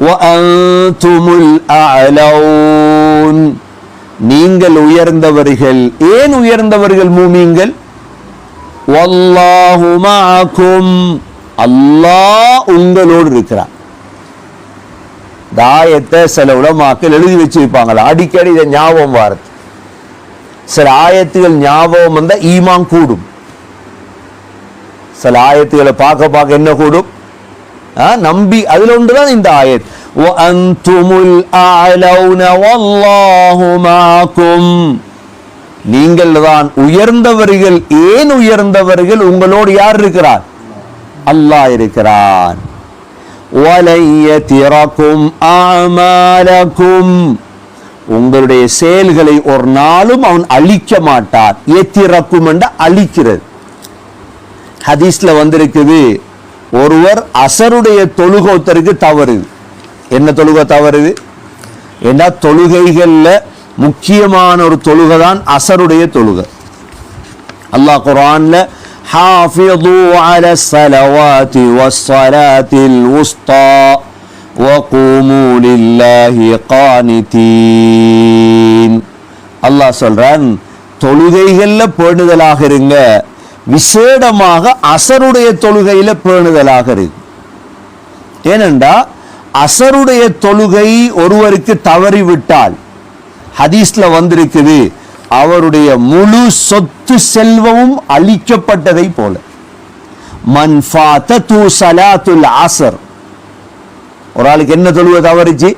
வஅன்துமுல் அஅலவுன், நீங்கள் உயர்ந்தவர்கள். ஏன் உயர்ந்தவர்கள் மூமின்கள்? வல்லாஹு மஅக்கும், அல்லாஹ் உங்களோடு இருக்கிறார். ஆயத்தை சில உலமாக்கள் எழுதி வச்சிருப்பாங்களா, அடிக்கடி இதை ஞாபகம் வாரது. சில ஆயத்துகள் ஞாபகம் வந்தா ஈமான் கூடும். சில ஆயத்துகளை பார்க்க என்ன கூடும்? நம்பி. அதுல ஒன்றுதான் இந்த ஆயத், வஅன்துமுல் அஅலவுன வல்லாஹு மஅக்கும், நீங்கள் தான் உயர்ந்தவர்கள். ஏன் உயர்ந்தவர்கள்? உங்களோடு யார் இருக்கிறார்? அல்லாஹ் இருக்கிறான். வலையதிரகும் அமாலகும், உங்களுடைய செயல்களை ஒரு நாளும் அவன் அழிக்க மாட்டான். எத்திரக்கும் என்ற அழிக்கிறது. ஹதீஸ்ல வந்திருக்குது, ஒருவர் அசருடைய தொழுகோத்தருக்கு தவறு. என்ன தொழுகை தவறுது? ஏன்னா தொழுகைகள்ல முக்கியமான ஒரு தொழுகை தான் அசருடைய தொழுகை. அல்லாஹ் குர்ஆன்ல ஹாஃபிது அலஸ் ஸலவாத்தி வஸ்ஸலாத்தில் உஸ்தா வகூமு லில்லாஹி கானிதீன், அல்லாஹ் சொல்றான், தொழுகைகள்ல பேணுதலாக இருங்க, விசேடமாக அசருடைய தொழுகையில பேணுதலாக இருக்கு. ஏனென்றா அசருடைய தொழுகை ஒருவருக்கு தவறிவிட்டால் ஹதீஸ்ல வந்திருக்குது, அவருடைய முழு சொத்து செல்வமும் அழிக்கப்பட்டதை போல. மன் ஃபாதது ஸலாத்துல் அஸ்ர், ஒரு ஆளுக்கு என்ன தொழுகை தவறிச்சு?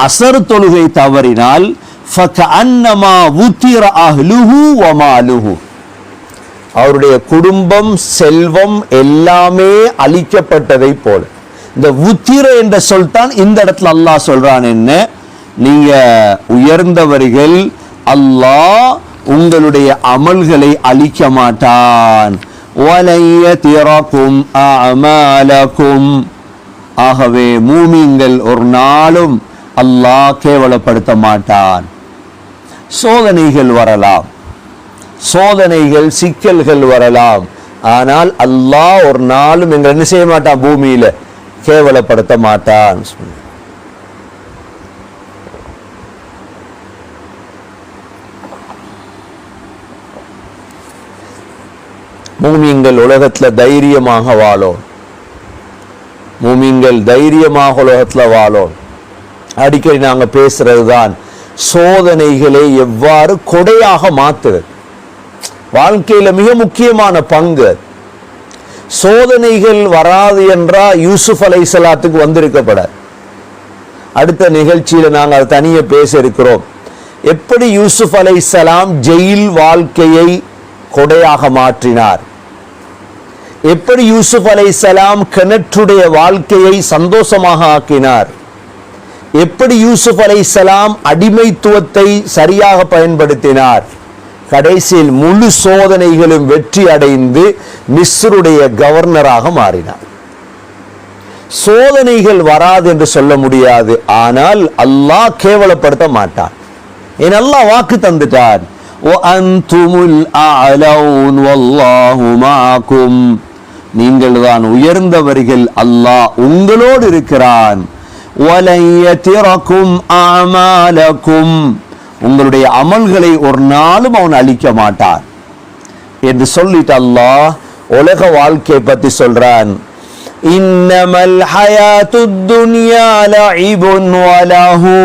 அசர் தொழுகை தவறினால் ஃபகஅன்னமா வுத்திர அஹ்லுஹு வ மாலுஹு, அவருடைய குடும்பம் செல்வம் எல்லாமே அழிக்கப்பட்டதை போல. இந்த வுத்திர என்ற சொல் தான் இந்த இடத்துல அல்லாஹ் சொல்றான். என்ன? நீங்க உயர்ந்தவர்கள், அல்லாஹ் உங்களுடைய அமல்களை அழிக்க மாட்டான். வலையதிரகும் அஅமாலகும், ஆகவே மூமின்கள் ஒரு நாளும் அல்லாஹ் கேவலப்படுத்த மாட்டான். சோதனைகள் வரலாம், சோதனைகள் சிக்கல்கள் வரலாம், ஆனால் அல்லாஹ் ஒரு நாளும் எங்களை என்ன செய்ய மாட்டான்? பூமியில கேவலப்படுத்த மாட்டான். மூமின்கள் உலகத்துல தைரியமாக வாழும். மூமின்கள் தைரியமாக உலகத்துல வாழும். அடிக்கடி நாங்க பேசுறதுதான் சோதனைகளை எவ்வாறு கொடையாக மாத்துறது. வாழ்க்கையில மிக முக்கியமான பங்கு. சோதனைகள் வராது என்றா யூசுப் அலைஹிஸ்ஸலாத்துக்கு வந்திருக்கப்பட. அடுத்த நிகழ்ச்சியில நாங்கள் அதை தனியே பேச இருக்கிறோம். எப்படி யூசுப் அலைஹிஸ்ஸலாம் ஜெயில் வாழ்க்கையை கொடையாக மாற்றினார், எப்படி யூசுப் அலைஹிஸ்ஸலாம் கிணற்றுடைய வாழ்க்கையை சந்தோஷமாக ஆக்கினார், எப்படி யூசுப் அலைஹிஸ்ஸலாம் அடிமைத்துவத்தை சரியாக பயன்படுத்தினார், கடைசியில் முழு சோதனைகளும் வெற்றி அடைந்து மிஸ்ருடைய கவர்னராக மாறினார். சோதனைகள் வராது என்று சொல்ல முடியாது, ஆனால் அல்லாஹ் கேவலப்படுத்த மாட்டான். ஏன்? அல்லாஹ் வாக்கு தந்துட்டார், வஅன்துமுல் அஅலவுன் வல்லாஹு மஅக்கும், நீங்கள் தான் உயர்ந்தவர்கள், அல்லாஹ் உங்களோடு இருக்கிறான். வலையதிரகும் அஅமாலகும், உங்களுடைய அமல்களை ஒரு நாளும் அவன் அழிக்க மாட்டான் என்று சொல்லிட்டு அல்லாஹ் உலக வாழ்க்கையை பற்றி சொல்றான். இன்னமல் ஹயாத்துத் துன்யா லஇபுன் வலஹு,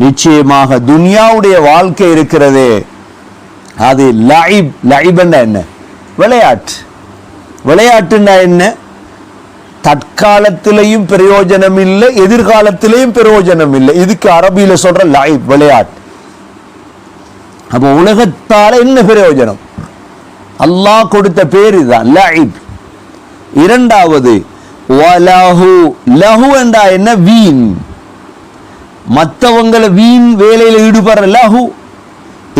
நிச்சயமாக துன்யாவுடைய வாழ்க்கை இருக்கிறதே அது லஇப். லஇப்னா என்ன? விளையாட்டு. விளையாட்டுன்னா என்ன? தற்காலத்திலையும் பிரயோஜனம் இல்லை, எதிர்காலத்திலையும் பிரயோஜனம் இல்லை. இதுக்கு அரபியில சொல்ற லஇப், விளையாட்டு. அப்ப உலகத்தால என்ன பிரயோஜனம்? அல்லாஹ் கொடுத்த பேர் இதுதான், லஇப். இரண்டாவது வலஹு, லஹு என்றா என்ன? வீண். மற்றவங்களை வீண் வேலையில ஈடுபடுற லஹு.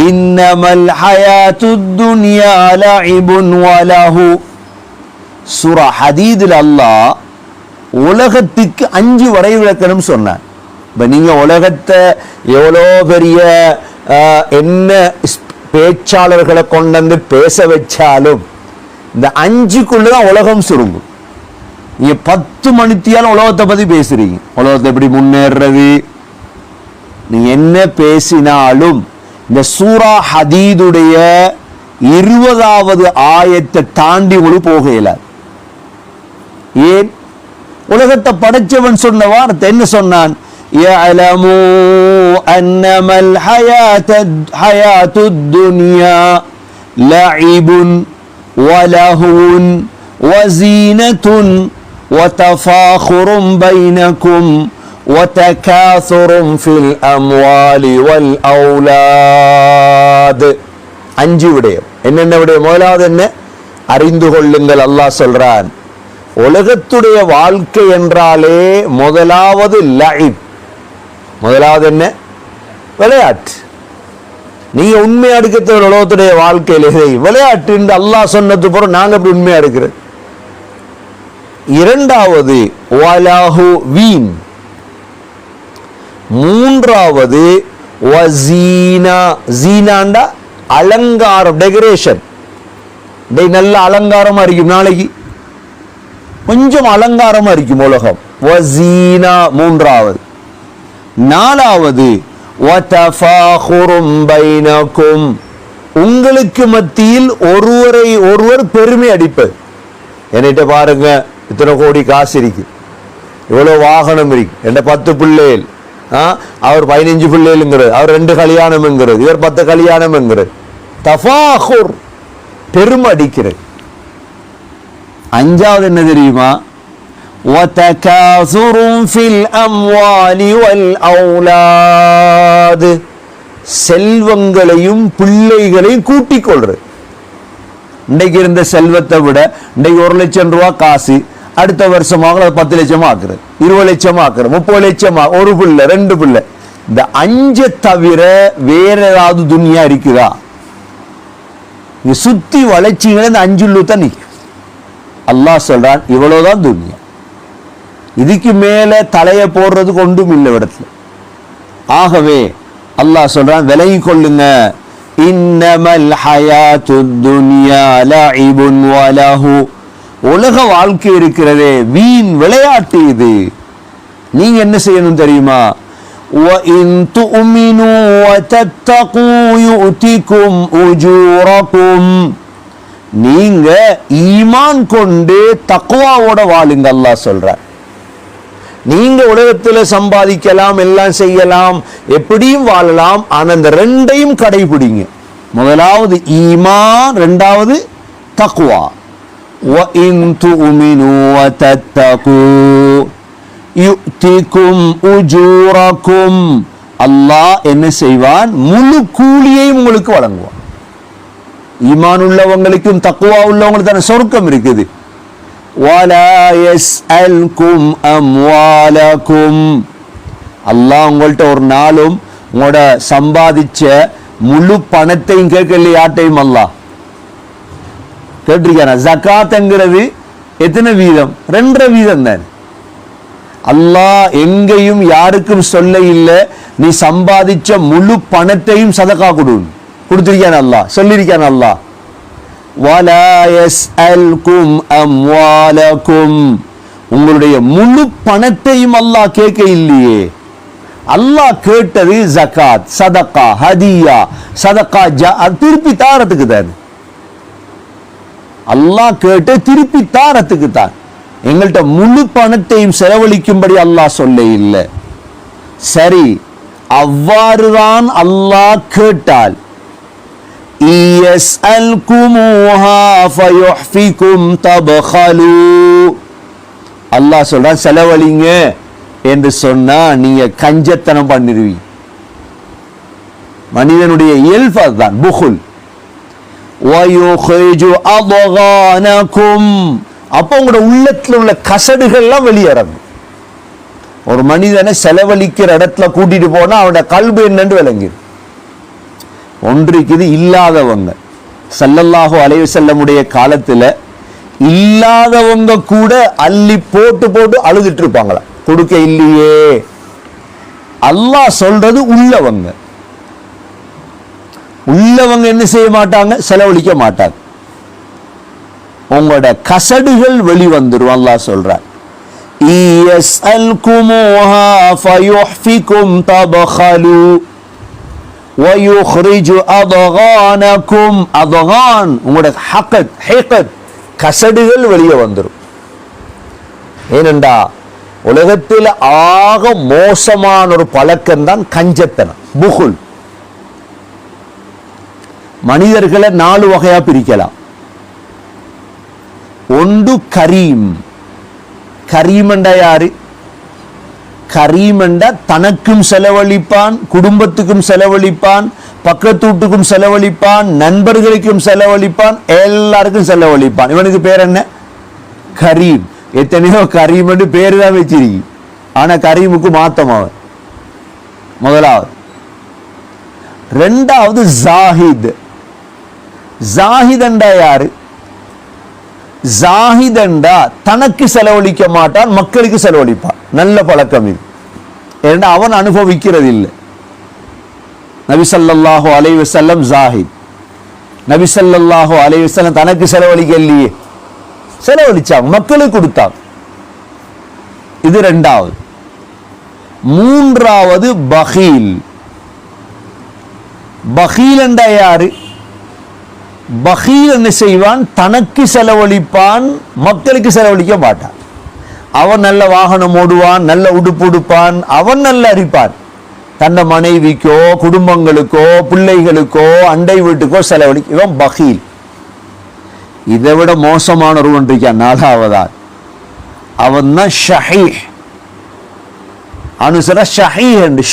இன்னமல் ஹயாத்துத் துன்யா லஇபுன் வலஹு. சூரா ஹதீதுல அல்லாஹ் உலகத்துக்கு 5 வரை விளக்கணும் சொன்னார். இப்ப நீங்க உலகத்தை எவ்வளோ பெரிய என்ன பேச்சாளர்களை கொண்டு வந்து பேச வச்சாலும் இந்த 5க்குள்ளதான் உலகம் சுருங்கும். நீங்க 10 மணித்தியாலும் உலகத்தை பத்தி பேசுறீங்க, உலகத்தை எப்படி முன்னேறது. நீ என்ன பேசினாலும் இந்த சூரா ஹதீதுடைய 20வது ஆயத்தை தாண்டி உங்களுக்கு போக இயலாது. ஏன்? உலகத்தை படைச்சவன் சொன்ன வார்த்தை என்ன சொன்னான்? யஅலமு அன்னமல் ஹயாத்துத் துன்யா லஇபுன் வலஹுன் வஸீனத்துன் வதஃபாخுரும் பைனகும் வதகாசுரும் ஃபில் அம்வாலி வல் அவுலாத். 5 விடயம். என்னென்ன விடயம்? முதலாவது என்ன? அறிந்து கொள்ளுங்கள். அல்லாஹ் சொல்றான், உலகத்துடைய வாழ்க்கை என்றாலே முதலாவது லஇப். முதலாவது என்ன? விளையாட்டு. நீங்க உண்மையா எடுக்கிற உலகத்துடைய வாழ்க்கையில விளையாட்டு என்று அல்லாஹ் சொன்னது போற நாங்க எப்படி உண்மையா எடுக்கிறது? இரண்டாவது வலஹு வீண். மூன்றாவது வஸீனா. ஜீனாண்டா அலங்காரம், டெக்கரேஷன். நல்ல அலங்காரமா இருக்கும், நாளைக்கு கொஞ்சம் அலங்காரமா இருக்கும் உலகம். வஸீனா மூன்றாவது. நாலாவது வதஃபாخுரும் பைனகும். உங்களுக்கு மத்தியில் ஒருவரை ஒருவர் பெருமை அடிப்பது. என்கிட்ட பாருங்க, இத்தனை கோடி காசு இருக்கு, இவ்வளவு வாகனம் இருக்கு, என்ற 10 பிள்ளைகள், அவர் 15 பிள்ளைங்கிறது, அவர் 2 கல்யாணம்ங்கிறது, இவர் 10 கல்யாணம்ங்கிறது. தஃபாخுர், பெருமை அடிக்கிறது. 5வது என்ன தெரியுமா? வதகாசுரும் ஃபில் அம்வாலி வல் அவுலாத். செல்வங்களையும் பிள்ளைகளையும் கூட்டிக் கொள்றது. இன்றைக்கு இருந்த செல்வத்தை விட இன்றைக்கு 1 லட்சம் ரூபாய் காசு, அடுத்த வருஷமாக 10 லட்சம் ஆக்குறது, 20 லட்சம் ஆக்குறது, 30 லட்சம், ஒரு பிள்ளை 2 பிள்ளை. இந்த 5 தவிர வேற ஏதாவது துனியா இருக்குதா? சுத்தி வளர்ச்சிகளை இந்த 5 தான் நிற்கும். அல்லாஹ் சொல்றான், இவ்வளவுதான் துனியா, இதுக்கு மேல தலைய போடுறதுக்கு ஒன்றும் இல்லை இடத்துல. ஆகவே அல்லாஹ் சொல்றான், விலகி கொள்ளுங்க. இன்னமல் ஹயாத்துத் துன்யா லஇபுன் வலஹு. உலக வாழ்க்கை இருக்கிறதே வீண், விளையாட்டு. இது நீங்க என்ன செய்யணும் தெரியுமா? وَإِن تُؤْمِنُوا وَتَتَّقُوا يُؤْتِكُمْ أُجُورَكُمْ. நீங்க ஈமான் கொண்டு தக்வாவோட வாழுங்க. அல்லாஹ் சொல்றார், நீங்க உலகத்துல சம்பாதிக்கலாம், எல்லாம் செய்யலாம், எப்படியும் வாழலாம், ஆனா இந்த 2ஐயும் கடைபிடிங்க. முதலாவது ஈமான், 2வது தக்வா. وَإِن تُؤْمِنُوا وَتَتَّقُوا يُؤْتِكُمْ أُجُورَكُمْ. அல்லாஹ் என்ன செய்வான்? முழு கூலியையும் உங்களுக்கு வழங்குவான். ஈமான் உள்ளவங்களுக்கும் தக்வா உள்ளவங்களுக்கு தானே சொர்க்கம் இருக்குது. وَلَا يَسْأَلْكُمْ أَمْوَالَكُمْ. அல்லாஹ் உங்கள்கிட்ட ஒரு நாளும் உங்களோட சம்பாதிச்ச முழு பணத்தையும் கேட்கல. யார்ட்டையும் அல்லாஹ் கேட்டிருக்கான? ஜகாத்ங்கிறது எத்தனை வீதம்? 2.5 வீதம் தான். அல்லாஹ் எங்கேயும் யாருக்கும் சொல்ல இல்லை, நீ சம்பாதிச்ச முழு பணத்தையும் சதகா கொடுத்திருக்கான. அல்லாஹ் சொல்லியிருக்கான. அல்லாஹ் وَلَا يَسْأَلْكُمْ أَمْوَالَكُمْ. உங்களுடைய முழு பணத்தையும் அல்லாஹ் கேட்க இல்லையே. அல்லாஹ் கேட்டது ஜகாத், சதகா, ஹதியா, சதகா, திருப்பி தாரத்துக்கு தான். அல்லாஹ் கேட்டு திருப்பி தாரத்துக்கு தான். எங்கள்கிட்ட முழு பணத்தையும் செலவழிக்கும்படி அல்லாஹ் சொல்ல இல்லை. சரி, அவ்வாறுதான் அல்லாஹ் கேட்டால் அல்லாஹ் சொல்றான், செலவழிங்க என்று சொன்னா நீங்க கஞ்சத்தனம் பண்ணிருவீங்க. மனிதனுடைய இயல்பு அதுதான், புகுல். அப்போ உங்களோட உள்ளத்துல உள்ள கசடுகள்லாம் வெளியேறணும். ஒரு மனிதனை செலவழிக்கிற இடத்துல கூட்டிட்டு போனா அவனோட கல்பு என்னன்னு விளங்கிடும். ஒன்றுக்குது இல்லாதவங்க. ஸல்லல்லாஹு அலைஹி வஸல்லமுடைய காலத்துல இல்லாதவங்க கூட அள்ளி போட்டு போட்டு அழுதுட்டு இருப்பாங்களா, கொடுக்க இல்லையே. அல்லாஹ் சொல்றது உள்ளவங்க. உள்ளவங்க என்ன செய்ய மாட்டாங்க? செலவழிக்க மாட்டாங்க. உங்களோட கசடுகள் வெளிவந்துரும். அல்லாஹ் சொல்றார், இயஸ்அல்குமூஹா ஃபயுஹ்ஃபிகும் தபഖலு வயுஹ்ரிஜு அத்கானகும். அத்கான் உங்களுடைய ஹிகத் கசடுகள் வெளியே வந்துடும். ஏனென்றா உலகத்தில் ஆக மோசமான ஒரு பழக்கம் தான் கஞ்சத்தனம், புகுல். மனிதர்களை 4 வகையா பிரிக்கலாம். ஒன்று கரீம். கரீம் என்றா யாரு? கரீம் என்றா தனக்கும் செலவழிப்பான், குடும்பத்துக்கும் செலவழிப்பான், பக்கத்து வீட்டுக்கும் செலவழிப்பான், நண்பர்களுக்கும் செலவழிப்பான், எல்லாருக்கும் செலவழிப்பான். இவனுக்கு பேர் என்ன? கரீம். எத்தனையோ கரீம் என்று பேரு தான் வச்சிருக்கு, ஆனா கரீமுக்கு மாத்தம் அவன். முதலாவது. ரெண்டாவது ஜாஹித். ஜாஹித் என்றா யாரு? ஜாஹித் என்றா தனக்கு செலவழிக்க மாட்டான், மக்களுக்கு செலவழிப்பான். நல்ல பழக்கம் இது. ஏன்னா அவன் அனுபவிக்கிறது இல்லை. நபி ஸல்லல்லாஹு அலைஹி வஸல்லம் ஜாஹித். நபி ஸல்லல்லாஹு அலைஹி வஸல்லம் தனக்கு செலவழிக்கலையே, செலவழிச்சாங்க, மக்களுக்கு கொடுத்தாங்க. இது ரெண்டாவது. மூன்றாவது பகீல். பகீல் என்றா யாரு? பகீல் என்ன செய்வான்? தனக்கு செலவழிப்பான், மக்களுக்கு செலவழிக்க மாட்டான். அவன் நல்ல வாகனம் ஓடுவான், நல்ல உடுப்பு உடுப்பான், அவன் நல்ல அரிப்பான். தன்னை மனைவிக்கோ குடும்பங்களுக்கோ பிள்ளைகளுக்கோ அண்டை வீட்டுக்கோ செலவழிக்க. இவன் பகீல். இதை விட மோசமான ஒருவன் இருக்கான், 4வதால். அவன் தான் ஷஹீஹ். அனுசர ஷஹீஹ் என்று.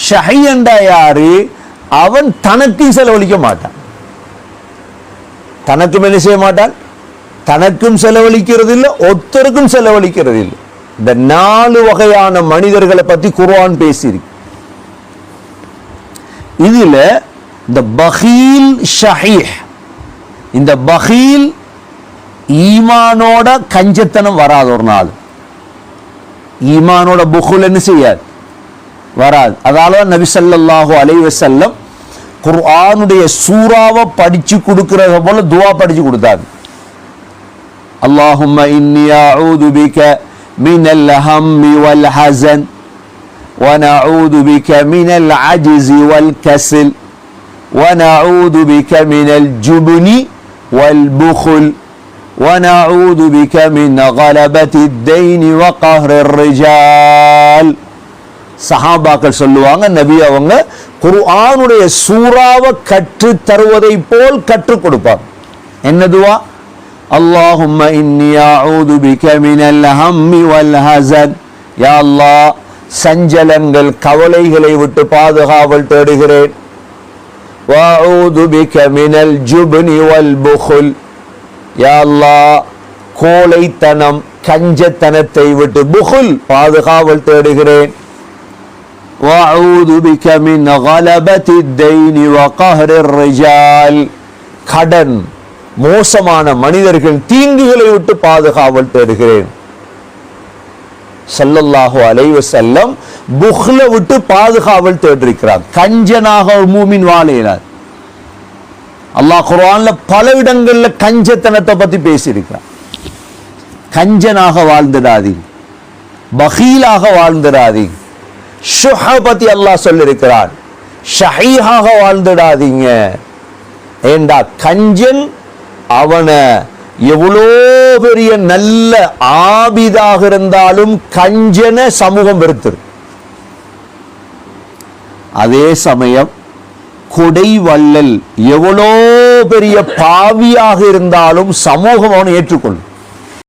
ஷஹீஹ் என்றா யாரு? அவன் தனக்கு செலவழிக்க மாட்டான், தனக்கும் என்ன செய்ய மாட்டான், தனக்கும் செலவழிக்கிறது இல்லை, ஒருத்தருக்கும் செலவழிக்கிறது இல்லை. இந்த 4 வகையான மனிதர்களை பத்தி குர்ஆன் பேசியிருக்கு. இதுல இந்த பகீல் ஷஹீஹ், இந்த பகீல் ஈமானோட கஞ்சத்தனம் வராது. ஒரு நாள் ஈமானோட புகுல் என்ன செய்யாது, வராது. அதால நபி ஸல்லல்லாஹு அலைஹி வஸல்லம் குர்ஆனுடைய சூறாவை படிச்சு கொடுக்கறத போல துஆ படிச்சு கொடுத்தாங்க. அல்லாஹும்ம இன்னி அஊது பிக மினல் ஹம்மி வல் ஹஸன் வ நஊது பிக மினல் அஜ்ஸி வல் கஸல் வ நஊது பிக மினல் ஜுப்னி வல் புகுல் வ நஊது பிக மின் கலபத்தித் தைனி வ கஹ்ரிர் ரிஜால். சஹாபாக்கள் சொல்லுவாங்க, நபி அவங்க குர்ஆனுடைய சூறாவை கற்று தருவதை போல் கற்றுக் கொடுப்பார். என்ன துஆ? அல்லாஹும்ம இன்னி அஊது பிக மினல் ஹம்மி வல் ஹஸன். யா அல்லாஹ், சஞ்சலங்கள் கவலைகளை விட்டு பாதுகாவல் தேடுகிறேன். வ அஊது பிக மினல் ஜுப்னி வல் புகுல். யா அல்லாஹ், கோழைத்தனம் கஞ்சத்தனத்தை விட்டு புகுல் பாதுகாவல் தேடுகிறேன். வஅஊது பிக மின் கலபத்தித் தைனி வ கஹ்ரிர் ரிஜால். கடன், மோசமான மனிதர்கள் தீங்குகளை விட்டு பாதுகாவல் தேடுகிறேன். ஸல்லல்லாஹு அலைஹி வஸல்லம் புக்ல விட்டு பாதுகாவல் தேடிருக்கிறார். கஞ்சனாக ஒரு மூமின் வாழையினார். அல்லாஹ் குர்ஆன்ல பல இடங்கள்ல கஞ்சத்தனத்தை பத்தி பேசியிருக்கிறார். கஞ்சனாக வாழ்ந்துடாதீங்க, பகீலாக வாழ்ந்துடாதீங்க. ஷுஹ பத்தி அல்லாஹ் சொல்லியிருக்கிறார். ஷஹீஹாக வாழ்ந்துடாதீங்க. ஏண்டா கஞ்சன் அவனை எவ்வளோ பெரிய நல்ல ஆபிதாக இருந்தாலும் கஞ்சன சமூகம் வெறுத்துரு. அதே சமயம் கொடை வள்ளல் எவ்வளோ பெரிய பாவியாக இருந்தாலும் சமூகம் அவனை ஏற்றுக்கொள்ளும்.